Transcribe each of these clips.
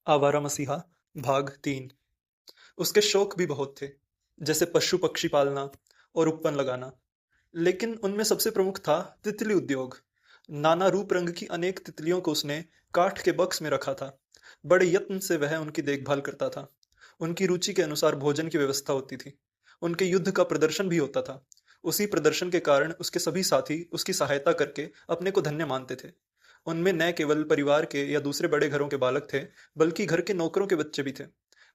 आवारा मसीहा भाग 3। उसके शौक भी बहुत थे, जैसे पशु पक्षी पालना और उपवन लगाना। लेकिन उनमें सबसे प्रमुख था तितली उद्योग। नाना रूप रंग की अनेक तितलियों को उसने काठ के बक्स में रखा था। बड़े यत्न से वह उनकी देखभाल करता था। उनकी रुचि के अनुसार भोजन की व्यवस्था होती थी। उनके युद्ध का प्रदर्शन भी होता था। उसी प्रदर्शन के कारण उसके सभी साथी उसकी सहायता करके अपने को धन्य मानते थे। उनमें न केवल परिवार के या दूसरे बड़े घरों के बालक थे, बल्कि घर के नौकरों के बच्चे भी थे।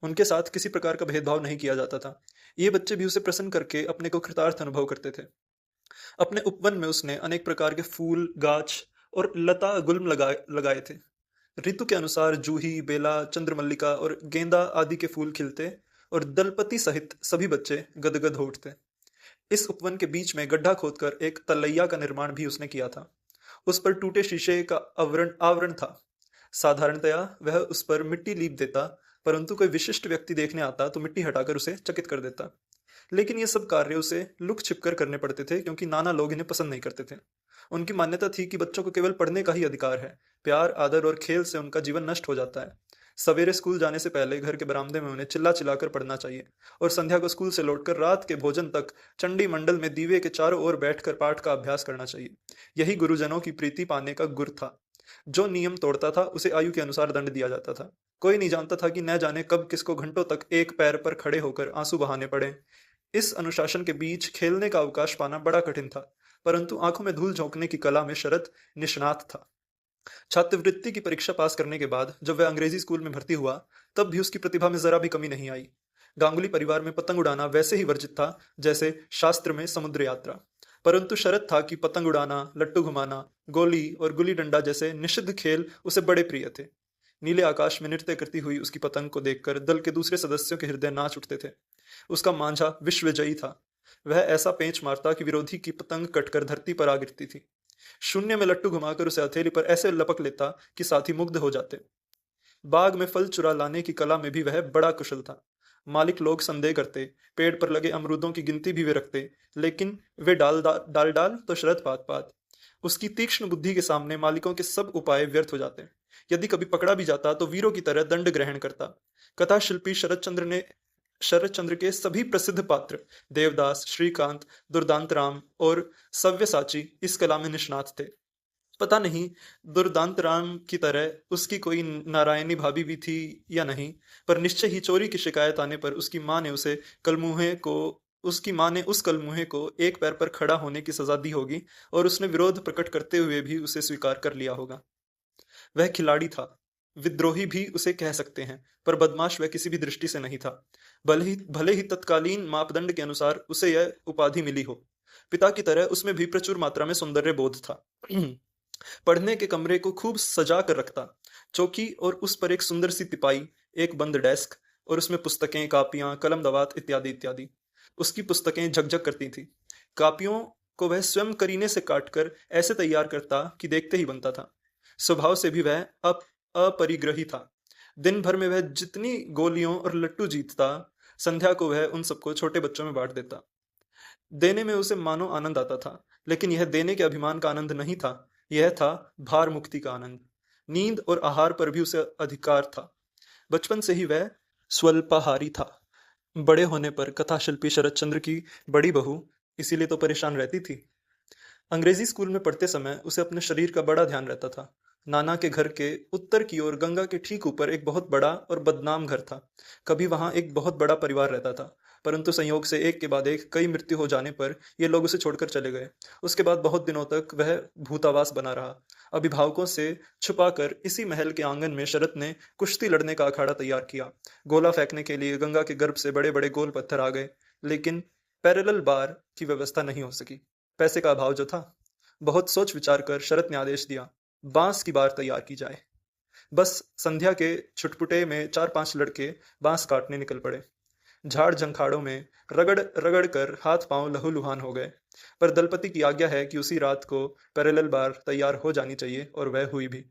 उनके साथ किसी प्रकार का भेदभाव नहीं किया जाता था। ये बच्चे भी उसे प्रसन्न करके अपने को कृतार्थ अनुभव करते थे। अपने उपवन में उसने अनेक प्रकार के फूल, गाछ और लता गुल्म लगाए थे। ऋतु के अनुसार जूही, बेला, चंद्रमल्लिका और गेंदा आदि के फूल खिलते और दलपति सहित सभी बच्चे गदगद हो उठते। इस उपवन के बीच में गड्ढा खोदकर एक तलैया का निर्माण भी उसने किया था। उस पर टूटे शीशे का आवरण आवरण था। साधारणतया वह उस पर मिट्टी लीप देता, परंतु कोई विशिष्ट व्यक्ति देखने आता तो मिट्टी हटाकर उसे चकित कर देता। लेकिन ये सब कार्य उसे लुक छिपकर करने पड़ते थे, क्योंकि नाना लोग इन्हें पसंद नहीं करते थे। उनकी मान्यता थी कि बच्चों को केवल पढ़ने का ही अधिकार है। प्यार, आदर और खेल से उनका जीवन नष्ट हो जाता है। सवेरे स्कूल जाने से पहले घर के बरामदे में उन्हें चिल्ला चिल्लाकर पढ़ना चाहिए, और संध्या को स्कूल से लौटकर रात के भोजन तक चंडी मंडल में दीवे के चारों ओर बैठकर पाठ का अभ्यास करना चाहिए। यही गुरुजनों की प्रीति पाने का गुर था। जो नियम तोड़ता था उसे आयु के अनुसार दंड दिया जाता था। कोई नहीं जानता था कि न जाने कब किसको घंटों तक एक पैर पर खड़े होकर आंसू बहाने पड़े। इस अनुशासन के बीच खेलने का अवकाश पाना बड़ा कठिन था, परंतु आंखों में धूल झोंकने की कला में शरत निष्णात था। छात्रवृत्ति की परीक्षा पास करने के बाद जब वह अंग्रेजी स्कूल में भर्ती हुआ, तब भी उसकी प्रतिभा में जरा भी कमी नहीं आई। गांगुली परिवार में पतंग उड़ाना वैसे ही वर्जित था जैसे शास्त्र में समुद्र यात्रा। परंतु शर्त था कि पतंग उड़ाना, लट्टू घुमाना, गोली और गुल्ली डंडा जैसे निषिद्ध खेल उसे बड़े प्रिय थे। नीले आकाश में नृत्य करती हुई उसकी पतंग को देखकर दल के दूसरे सदस्यों के हृदय नाच उठते थे। उसका मांझा विश्वविजयी था। वह ऐसा पेंच मारता कि विरोधी की पतंग कटकर धरती पर आ गिरती थी। शून्य में लट्टू घुमाकर उसे हथेली पर ऐसे लपक लेता कि साथी मुग्ध हो जाते। बाग में फल चुरा लाने की कला में भी वह बड़ा कुशल था। मालिक लोग संदेह करते, पेड़ पर लगे अमरूदों की गिनती भी वे रखते, लेकिन वे डाल डाल तो शरत पात पात। उसकी तीक्ष्ण बुद्धि के सामने मालिकों के सब उपाय व्यर्थ हो जाते। यदि कभी पकड़ा भी जाता तो वीरों की तरह दंड ग्रहण करता। कथा शिल्पी शरद चंद्र के सभी प्रसिद्ध पात्र देवदास, श्रीकांत, दुर्दांत राम और सव्यसाची इस कला में निष्णात थे। पता नहीं दुर्दांत राम की तरह उसकी कोई नारायणी भाभी भी थी या नहीं, पर निश्चय ही चोरी की शिकायत आने पर उसकी माँ ने उस कलमुहे को एक पैर पर खड़ा होने की सजा दी होगी, और उसने विरोध प्रकट करते हुए भी उसे स्वीकार कर लिया होगा। वह खिलाड़ी था, विद्रोही भी उसे कह सकते हैं, पर बदमाश वह किसी भी दृष्टि से नहीं था। भले ही तत्कालीन मापदंड के अनुसार उसे यह उपाधि मिली हो। पिता की तरह उसमें भी प्रचुर मात्रा में सौंदर्य बोध था। पढ़ने के कमरे को खूब सजा कर रखता। चौकी और उस पर एक सुंदर सी तिपाई, एक बंद डेस्क और उसमें पुस्तकें, कापियां, कलम दवात इत्यादि इत्यादि। उसकी पुस्तकें झकझक करती थी। कापियों को वह स्वयं करीने से काटकर ऐसे तैयार करता कि देखते ही बनता था। स्वभाव से भी वह अपरिग्रही था। दिन भर में वह जितनी गोलियों और लट्टू जीतता, संध्या को वह उन सबको छोटे बच्चों में बांट देता। देने में उसे मानो आनंद आता था, लेकिन यह देने के अभिमान का आनंद नहीं था। यह था भार मुक्ति का आनंद। नींद और आहार पर भी उसे अधिकार था। बचपन से ही वह स्वल्पाहारी था। बड़े होने पर कथा शिल्पी शरद चंद्र की बड़ी बहू इसीलिए तो परेशान रहती थी। अंग्रेजी स्कूल में पढ़ते समय उसे अपने शरीर का बड़ा ध्यान रहता था। नाना के घर के उत्तर की ओर गंगा के ठीक ऊपर एक बहुत बड़ा और बदनाम घर था। कभी वहां एक बहुत बड़ा परिवार रहता था, परंतु संयोग से एक के बाद एक कई मृत्यु हो जाने पर ये लोग उसे छोड़कर चले गए। उसके बाद बहुत दिनों तक वह भूतावास बना रहा। अभिभावकों से छुपाकर इसी महल के आंगन में शरत ने कुश्ती लड़ने का अखाड़ा तैयार किया। गोला फेंकने के लिए गंगा के गर्भ से बड़े बड़े गोल पत्थर आ गए, लेकिन पैरेलल बार की व्यवस्था नहीं हो सकी। पैसे का अभाव जो था। बहुत सोच विचार कर शरत ने आदेश दिया, बांस की बार तैयार की जाए। बस संध्या के छुटपुटे में 4-5 लड़के बांस काटने निकल पड़े। झाड़ झंखाड़ों में रगड़ रगड़ कर हाथ पांव लहूलुहान हो गए। पर दलपति की आज्ञा है कि उसी रात को पैरेलल बार तैयार हो जानी चाहिए, और वह हुई भी।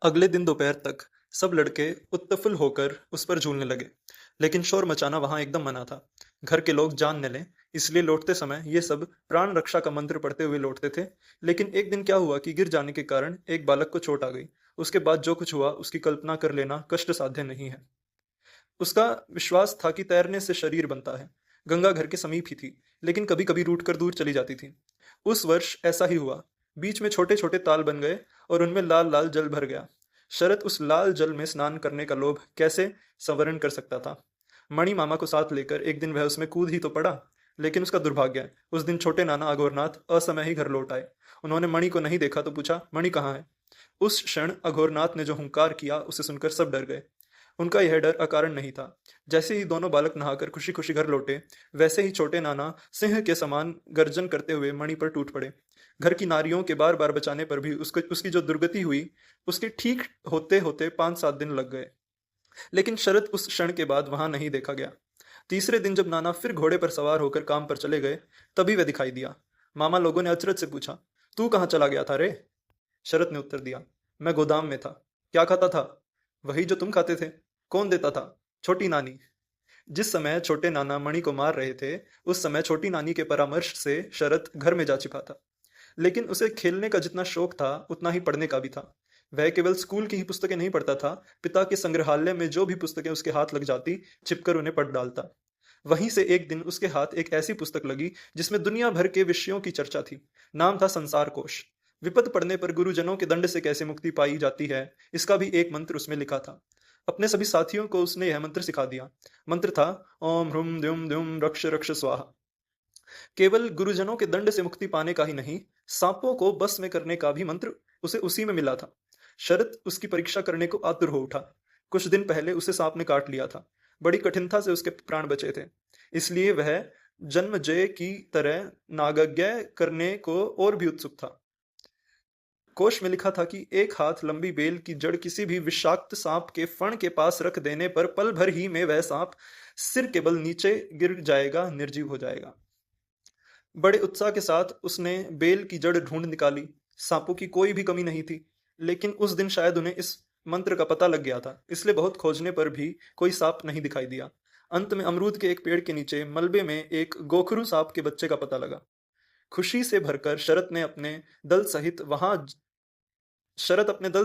अगले दिन दोपहर तक सब लड़के उत्तफुल होकर उस पर झूलने लगे, लेकिन शोर मचाना वहां एकदम मना था। घर के लोग जान न लें इसलिए लौटते समय ये सब प्राण रक्षा का मंत्र पढ़ते हुए लौटते थे। लेकिन एक दिन क्या हुआ कि गिर जाने के कारण एक बालक को चोट आ गई। उसके बाद जो कुछ हुआ उसकी कल्पना कर लेना कष्ट साध्य नहीं है। उसका विश्वास था कि तैरने से शरीर बनता है। गंगा घर के समीप ही थी, लेकिन कभी कभी रूट कर दूर चली जाती थी। उस वर्ष ऐसा ही हुआ। बीच में छोटे छोटे ताल बन गए और उनमें लाल लाल जल भर गया। शरत उस लाल जल में स्नान करने का लोभ कैसे संवरण कर सकता था। मणि मामा को साथ लेकर एक दिन वह उसमें कूद ही तो पड़ा। लेकिन उसका दुर्भाग्य है, उस दिन छोटे नाना अघोरनाथ असमय ही घर लौट आए। उन्होंने मणि को नहीं देखा तो पूछा, मणि कहाँ है? उस क्षण अघोरनाथ ने जो हुंकार किया उसे सुनकर सब डर गए। उनका यह डर अकारण नहीं था। जैसे ही दोनों बालक नहाकर खुशी खुशी घर लौटे, वैसे ही छोटे नाना सिंह के समान गर्जन करते हुए मणि पर टूट पड़े। घर की नारियों के बार बार बचाने पर भी उसकी जो दुर्गति हुई, उसके ठीक होते होते 5-7 दिन लग गए। लेकिन शरत उस क्षण के बाद वहां नहीं देखा गया। तीसरे दिन जब नाना फिर घोड़े पर सवार होकर काम पर चले गए, तभी वह दिखाई दिया। मामा लोगों ने अचरज से पूछा, तू कहाँ चला गया था रे? शरत ने उत्तर दिया, मैं गोदाम में था। क्या खाता था? वही जो तुम खाते थे। कौन देता था? छोटी नानी। जिस समय छोटे नाना मणि को मार रहे थे, उस समय छोटी नानी के परामर्श से शरत घर में जा छिपा था। लेकिन उसे खेलने का जितना शौक था उतना ही पढ़ने का भी था। वह केवल स्कूल की ही पुस्तकें नहीं पढ़ता था, पिता के संग्रहालय में जो भी पुस्तकें उसके हाथ लग जाती, छिपकर उन्हें पढ़ डालता। वहीं से एक दिन उसके हाथ एक ऐसी पुस्तक लगी जिसमें दुनिया भर के विषयों की चर्चा थी। नाम था संसार कोश। विपद पड़ने पर गुरुजनों के दंड से कैसे मुक्ति पाई जाती है, इसका भी एक मंत्र उसमें लिखा था। अपने सभी साथियों को उसने यह मंत्र सिखा दिया। मंत्र था, ओम ह्रुम द्युम द्युम रक्ष रक्ष स्वाहा। केवल गुरुजनों के दंड से मुक्ति पाने का ही नहीं, सांपों को बस में करने का भी मंत्र उसे उसी में मिला था। शरत उसकी परीक्षा करने को आतुर हो उठा। कुछ दिन पहले उसे सांप ने काट लिया था। बड़ी कठिनता से उसके प्राण बचे थे। इसलिए वह जन्मजय की तरह नागज्ञ करने को और भी उत्सुक था। कोश में लिखा था कि एक हाथ लंबी बेल की जड़ किसी भी विषाक्त सांप के फण के पास रख देने पर पल भर ही में वह सांप सिर के बल नीचे गिर जाएगा, निर्जीव हो जाएगा। बड़े उत्साह के साथ उसने बेल की जड़ ढूंढ निकाली। सांपों की कोई भी कमी नहीं थी। लेकिन उस दिन शायद उन्हें इस मंत्र का पता लग गया था, इसलिए बहुत खोजने पर भी कोई सांप नहीं दिखाई दिया। अंत में अमरूद के एक पेड़ के नीचे मलबे में एक गोखरू सांप के बच्चे का पता लगा। खुशी से भरकर शरत अपने दल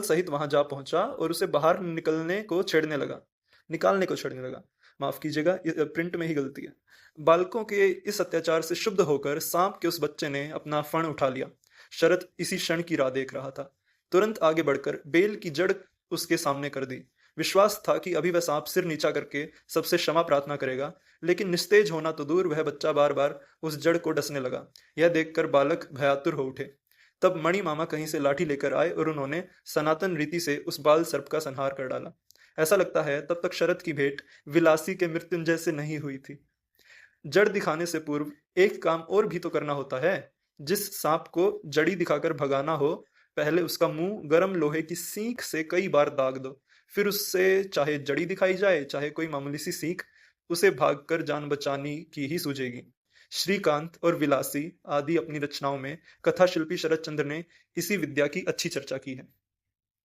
सहित वहां जा पहुंचा और उसे बाहर निकालने को छेड़ने लगा। माफ कीजिएगा, प्रिंट में ही गलती है। बालकों के इस अत्याचार से शुद्ध होकर सांप के उस बच्चे ने अपना फण उठा लिया। शरत इसी क्षण की राह देख रहा था। तुरंत आगे बढ़कर बेल की जड़ उसके सामने कर दी। विश्वास था कि अभी वह सांप सिर नीचा करके सबसे क्षमा प्रार्थना करेगा, लेकिन निस्तेज होना तो दूर, वह बच्चा बार बार उस जड़ को डसने लगा। यह देखकर बालक भयातुर हो उठे। तब मणि मामा कहीं से लाठी लेकर आए और उन्होंने सनातन रीति से उस बाल सर्प का संहार कर डाला। ऐसा लगता है तब तक शरत की भेंट विलासी के मृत्युंजय से नहीं हुई थी। जड़ दिखाने से पूर्व एक काम और भी तो करना होता है। जिस सांप को जड़ी दिखाकर भगाना हो, पहले उसका मुंह गर्म लोहे की सीख से कई बार दाग दो। फिर उससे चाहे जड़ी दिखाई जाए चाहे कोई मामूली सी सीख, उसे भागकर जान बचाने की ही सूझेगी। श्रीकांत और विलासी आदि अपनी रचनाओं में कथा शिल्पी शरत चंद्र ने इसी विद्या की अच्छी चर्चा की है।